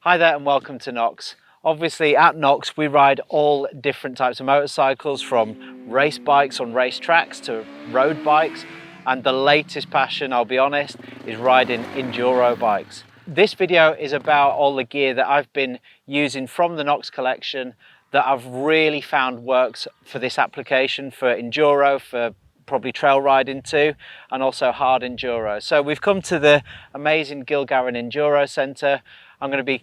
Hi there and welcome to Knox. Obviously at Knox we ride all different types of motorcycles, from race bikes on race tracks to road bikes, and the latest passion, I'll be honest, is riding enduro bikes. This video is about all the gear that I've been using from the Knox collection that I've really found works for this application, for enduro, for probably trail riding too, and also hard enduro. So we've come to the amazing Gilgarran Enduro Centre. I'm going to be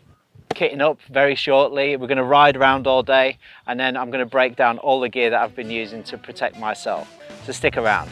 kitting up very shortly. We're going to ride around all day, and then I'm going to break down all the gear that I've been using to protect myself. So stick around.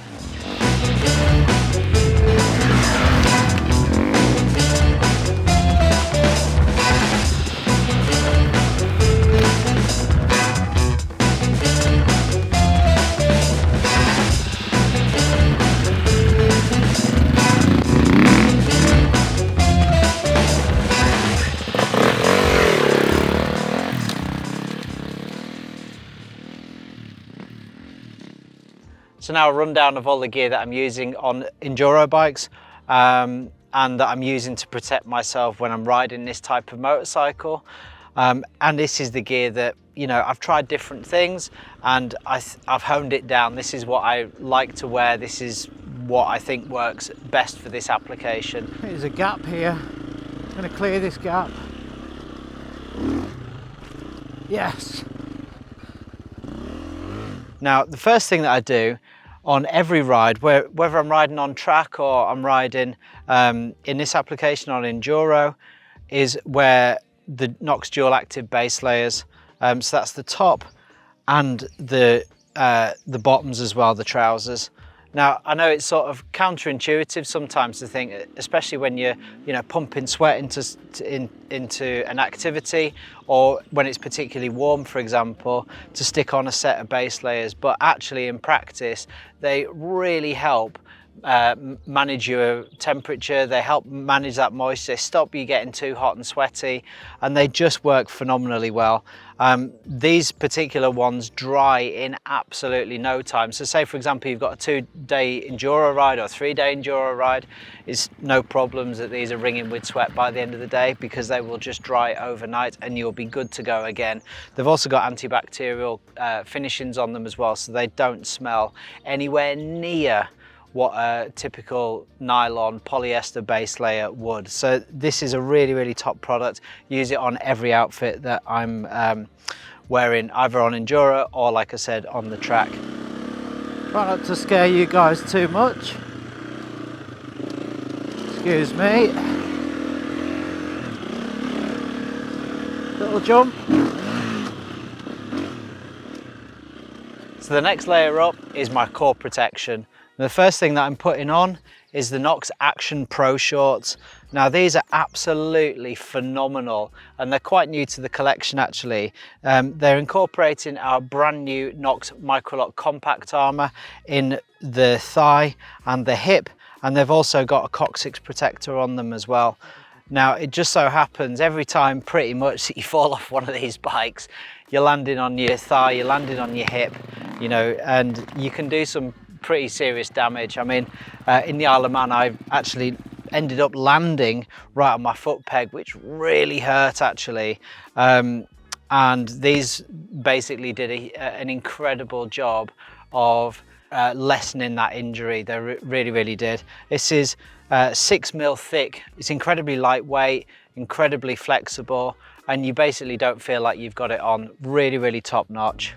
So now a rundown of all the gear that I'm using on enduro bikes and that I'm using to protect myself when I'm riding this type of motorcycle. And this is the gear that, you know, I've tried different things and I've honed it down. This is what I like to wear. This is what I think works best for this application. There's a gap here. I'm going to clear this gap. Yes. Now, the first thing that I do on every ride, whether I'm riding on track or I'm riding in this application on enduro, is wear the Knox dual active base layers. So that's the top and the bottoms as well, the trousers. Now, I know it's sort of counterintuitive sometimes to think, especially when you're, you know, pumping sweat into an activity, or when it's particularly warm, for example, to stick on a set of base layers. But actually, in practice, they really help manage your temperature. They help manage that moisture. They stop you getting too hot and sweaty, and they just work phenomenally well. These particular ones dry in absolutely no time. So say, for example, you've got a 2-day enduro ride or a 3-day enduro ride, it's no problems that these are wringing with sweat by the end of the day, because they will just dry overnight and you'll be good to go again. They've also got antibacterial finishings on them as well, so they don't smell anywhere near what a typical nylon polyester base layer would. So this is a really, really top product. Use it on every outfit that I'm wearing, either on enduro or, like I said, on the track. Try not to scare you guys too much. Excuse me. Little jump. So the next layer up is my core protection. The first thing that I'm putting on is the Knox Action Pro shorts. Now, these are absolutely phenomenal, and they're quite new to the collection actually. They're incorporating our brand new Knox Microlock compact armor in the thigh and the hip, and they've also got a coccyx protector on them as well. Now, it just so happens every time pretty much that you fall off one of these bikes, you're landing on your thigh, you're landing on your hip, you know, and you can do some pretty serious damage. I mean, in the Isle of Man, I actually ended up landing right on my foot peg, which really hurt actually. And these basically did an incredible job of lessening that injury. They really, really did. This is 6mm thick. It's incredibly lightweight, incredibly flexible, and you basically don't feel like you've got it on. Really, really top notch.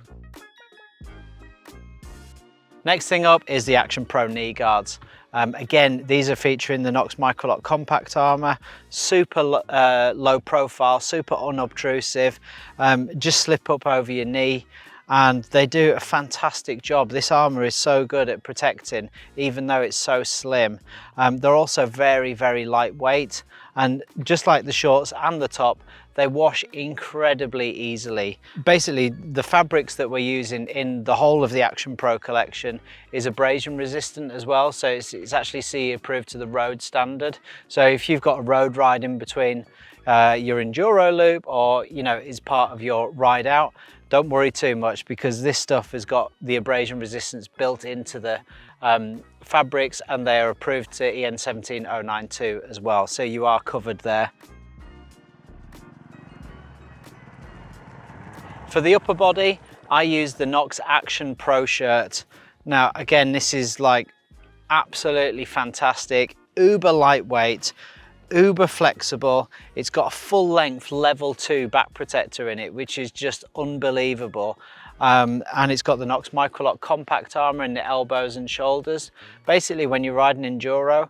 Next thing up is the Action Pro knee guards. Again, these are featuring the Knox Microlock compact armor, super low profile, super unobtrusive, just slip up over your knee, and they do a fantastic job. This armor is so good at protecting, even though it's so slim. They're also very, very lightweight, and just like the shorts and the top, they wash incredibly easily. Basically, the fabrics that we're using in the whole of the Action Pro collection is abrasion resistant as well. So it's actually CE approved to the road standard. So if you've got a road ride in between your enduro loop, or, you know, is part of your ride out, don't worry too much, because this stuff has got the abrasion resistance built into the fabrics, and they are approved to EN 17092 as well. So you are covered there. For the upper body, I use the Knox Action Pro shirt. Now, again, this is like absolutely fantastic, uber lightweight, uber flexible. It's got a full length level 2 back protector in it, which is just unbelievable. And it's got the Knox Microlock compact armor in the elbows and shoulders. Basically, when you're riding enduro,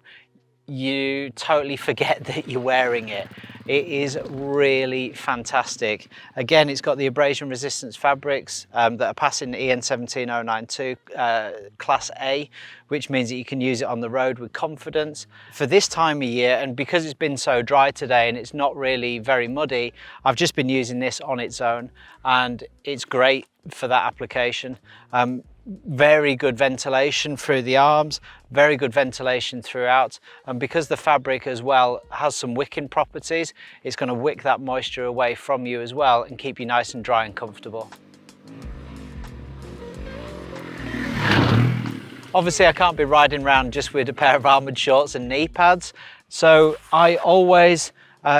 you totally forget that you're wearing it. It is really fantastic. Again, it's got the abrasion resistance fabrics that are passing the EN 17092 class A, which means that you can use it on the road with confidence. For this time of year, and because it's been so dry today and it's not really very muddy, I've just been using this on its own, and it's great for that application. Very good ventilation through the arms, very good ventilation throughout, and because the fabric as well has some wicking properties, it's going to wick that moisture away from you as well and keep you nice and dry and comfortable. Obviously, I can't be riding around just with a pair of armoured shorts and knee pads, so I always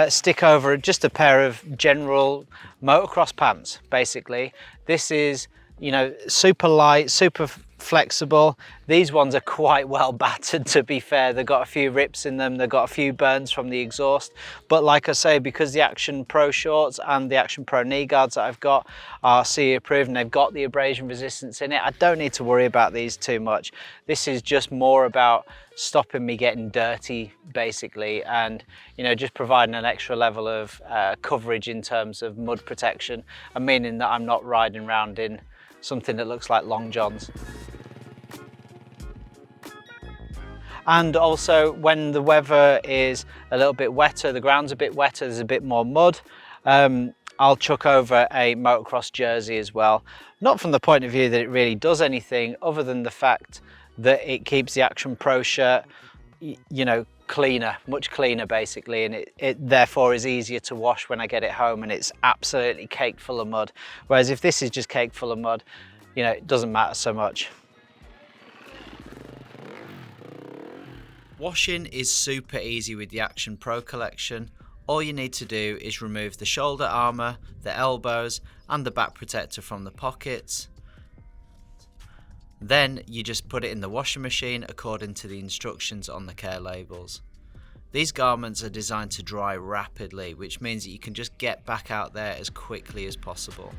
stick over just a pair of general motocross pants, basically. This is, you know, super light, super flexible. These ones are quite well battered, to be fair. They've got a few rips in them, they've got a few burns from the exhaust. But like I say, because the Action Pro shorts and the Action Pro knee guards that I've got are CE approved and they've got the abrasion resistance in it, I don't need to worry about these too much. This is just more about stopping me getting dirty, basically, and, you know, just providing an extra level of coverage in terms of mud protection, and meaning that I'm not riding around in something that looks like long johns. And also, when the weather is a little bit wetter, the ground's a bit wetter, there's a bit more mud, I'll chuck over a motocross jersey as well. Not from the point of view that it really does anything, other than the fact that it keeps the Action Pro shirt, you know, cleaner, much cleaner basically, and it therefore is easier to wash when I get it home, and it's absolutely caked full of mud. Whereas if this is just caked full of mud, you know, it doesn't matter so much. Washing is super easy with the Action Pro collection. All you need to do is remove the shoulder armour, the elbows and the back protector from the pockets. Then you just put it in the washing machine according to the instructions on the care labels. These garments are designed to dry rapidly, which means that you can just get back out there as quickly as possible.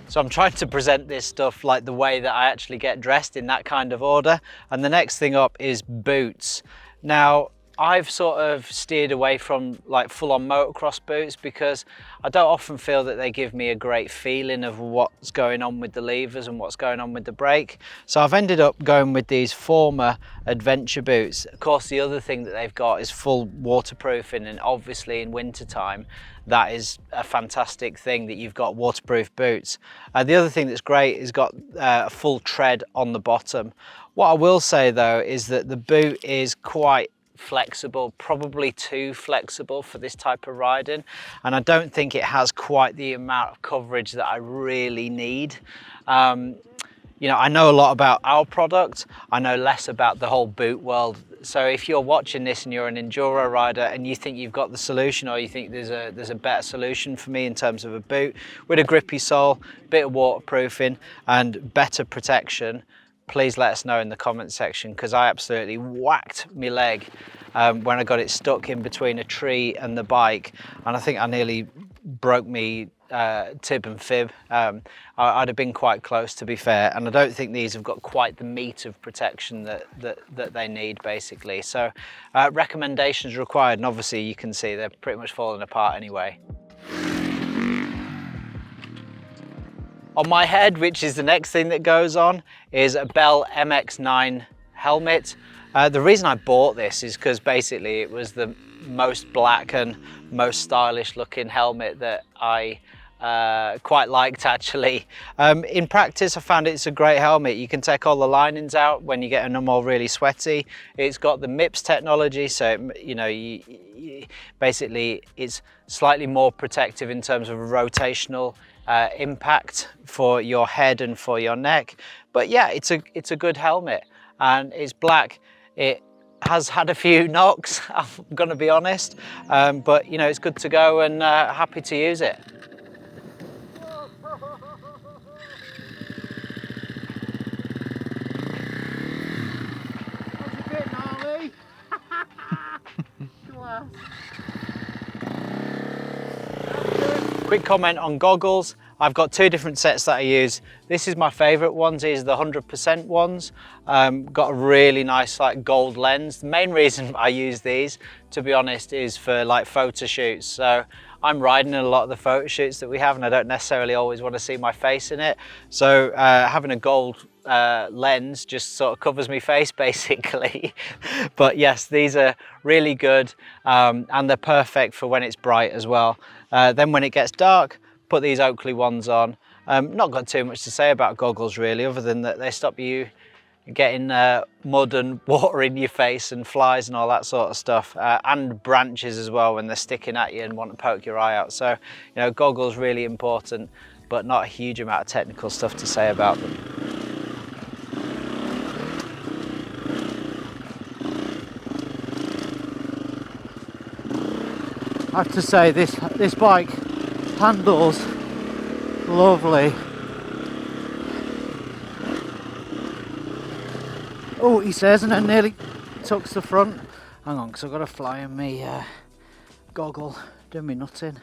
So I'm trying to present this stuff like the way that I actually get dressed, in that kind of order. And the next thing up is boots. Now, I've sort of steered away from like full-on motocross boots because I don't often feel that they give me a great feeling of what's going on with the levers and what's going on with the brake. So I've ended up going with these Forma adventure boots. Of course, the other thing that they've got is full waterproofing, and obviously in winter time, that is a fantastic thing that you've got waterproof boots. The other thing that's great is got a full tread on the bottom. What I will say though is that the boot is quite flexible, probably too flexible for this type of riding, and I don't think it has quite the amount of coverage that I really need. You know, I know a lot about our product, I know less about the whole boot world. So if you're watching this and you're an enduro rider and you think you've got the solution, or you think there's a better solution for me in terms of a boot with a grippy sole, bit of waterproofing and better protection, please let us know in the comment section, because I absolutely whacked my leg when I got it stuck in between a tree and the bike, and I think I nearly broke me tib and fib. I'd have been quite close, to be fair, and I don't think these have got quite the meat of protection that they need, basically. So recommendations required, and obviously you can see they're pretty much falling apart anyway. On my head, which is the next thing that goes on, is a Bell MX9 helmet. The reason I bought this is because basically it was the most black and most stylish looking helmet that I quite liked, actually. In practice, I found it's a great helmet. You can take all the linings out when you're getting them all really sweaty. It's got the MIPS technology, so you know, basically it's slightly more protective in terms of rotational impact for your head and for your neck. But yeah, it's a good helmet, and it's black. It has had a few knocks, I'm gonna be honest, but you know, it's good to go and happy to use it. That's a bit gnarly. Glass. Quick comment on goggles. I've got two different sets that I use. This is my favorite ones. These are the 100% ones. Got a really nice like gold lens. The main reason I use these, to be honest, is for like photo shoots. So I'm riding in a lot of the photo shoots that we have, and I don't necessarily always want to see my face in it. So having a gold lens just sort of covers my face basically. But yes, these are really good, and they're perfect for when it's bright as well. Then when it gets dark, put these Oakley ones on. Not got too much to say about goggles really, other than that they stop you getting mud and water in your face and flies and all that sort of stuff, and branches as well when they're sticking at you and want to poke your eye out. So, you know, goggles really important, but not a huge amount of technical stuff to say about them. I have to say this bike handles lovely. Oh, he says, and then nearly tucks the front. Hang on, because I've got to fly in me goggle, doing me nutting.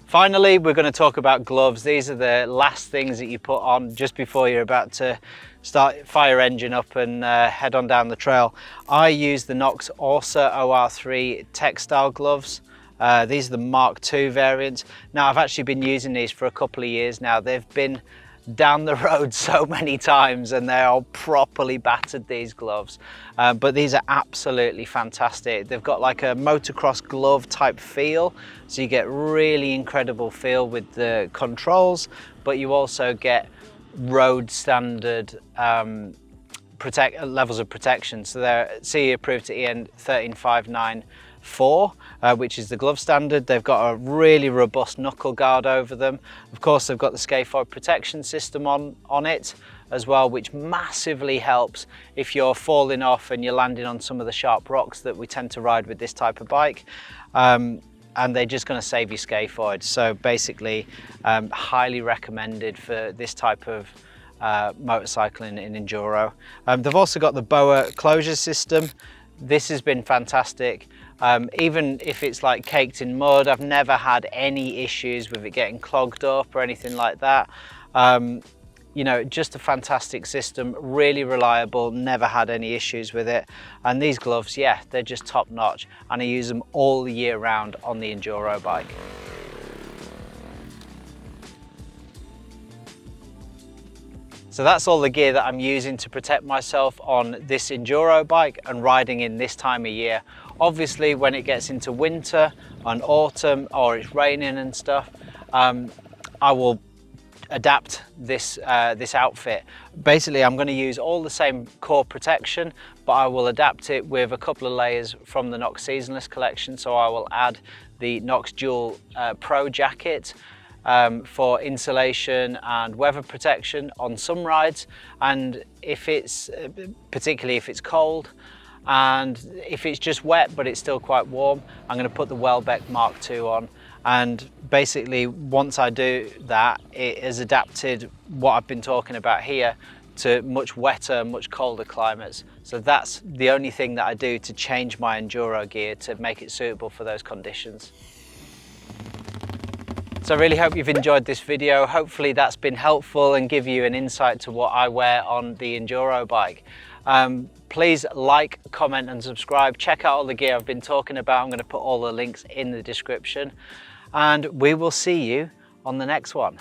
Finally, we're going to talk about gloves. These are the last things that you put on just before you're about to fire engine up and head on down the trail. I use the Knox Orsa OR3 Textile gloves. These are the Mark II variants. Now, I've actually been using these for a couple of years now. They've been down the road so many times and they're all properly battered, these gloves, but these are absolutely fantastic. They've got like a motocross glove type feel, so you get really incredible feel with the controls, but you also get road standard levels of protection. So they're CE approved to EN 13594, which is the glove standard. They've got a really robust knuckle guard over them. Of course, they've got the scaphoid protection system on it as well, which massively helps if you're falling off and you're landing on some of the sharp rocks that we tend to ride with this type of bike. And they're just going to save you scaphoid. So basically, highly recommended for this type of motorcycling in enduro. They've also got the BOA closure system. This has been fantastic. Even if it's like caked in mud, I've never had any issues with it getting clogged up or anything like that. You know, just a fantastic system, really reliable, never had any issues with it. And these gloves, yeah, they're just top notch, and I use them all year round on the enduro bike. So that's all the gear that I'm using to protect myself on this enduro bike and riding in this time of year. Obviously, when it gets into winter and autumn, or it's raining and stuff, I will adapt this this outfit. Basically, I'm going to use all the same core protection, but I will adapt it with a couple of layers from the Knox Seasonless Collection. So I will add the Knox Dual Pro jacket for insulation and weather protection on some rides, and if it's particularly if it's cold, and if it's just wet but it's still quite warm, I'm going to put the Welbeck MK2 on. And basically, once I do that, it has adapted what I've been talking about here to much wetter, much colder climates. So that's the only thing that I do to change my enduro gear to make it suitable for those conditions. So I really hope you've enjoyed this video. Hopefully that's been helpful and give you an insight to what I wear on the enduro bike. Please like, comment and subscribe. Check out all the gear I've been talking about. I'm going to put all the links in the description, and we will see you on the next one.